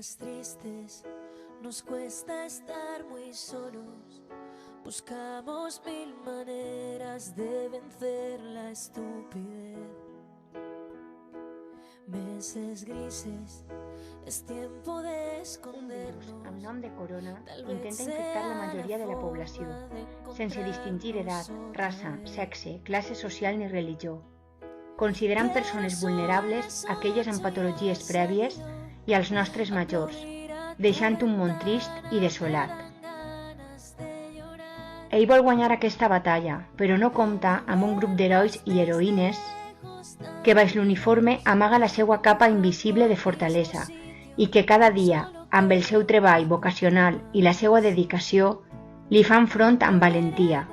días tristes nos cuesta estar muy solos. Buscamos mil maneras de vencer la estupidez. Meses grises, es tiempo de escondernos. Amb nom de corona, intenta infectar la majoria de la població, sense distingir edat, raça, sexe, classe social ni religió, considerant persones vulnerables aquelles amb patologies prèvies i als nostres majors, deixant un món trist i desolat. Ell vol guanyar aquesta batalla, però no compta amb un grup d'herois i heroïnes que baix l'uniforme amaga la seva capa invisible de fortalesa i que cada dia, amb el seu treball vocacional i la seva dedicació, li fan front amb valentia.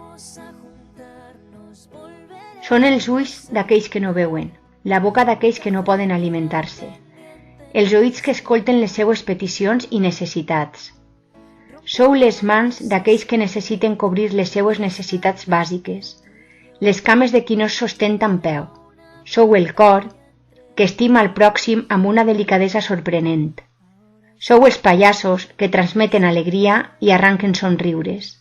Són els ulls d'aquells que no veuen, la boca d'aquells que no poden alimentar-se, els oïts que escolten les seues peticions i necessitats. Sou les mans d'aquells que necessiten cobrir les seues necessitats bàsiques, les cames de qui no es sostenta en peu. Sou el cor que estima el pròxim amb una delicadesa sorprenent. Sou els pallassos que transmeten alegria i arranquen somriures.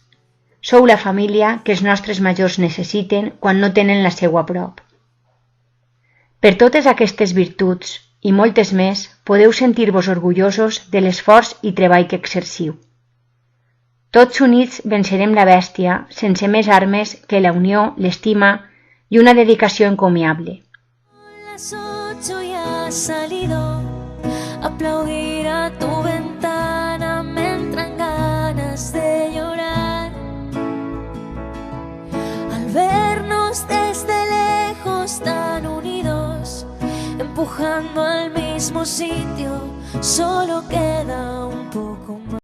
Sou la família que els nostres majors necessiten quan no tenen la seua a prop. Per totes aquestes virtuts i moltes més, podeu sentir-vos orgullosos de l'esforç i treball que exerciu. Tots units vencerem la bèstia sense més armes que la unió, l'estima y una dedicación encomiable. Las 8 ya has salido, aplaudir a tu ventana me entran ganas de llorar. Al vernos desde lejos tan unidos, empujando al mismo sitio, solo queda un poco más.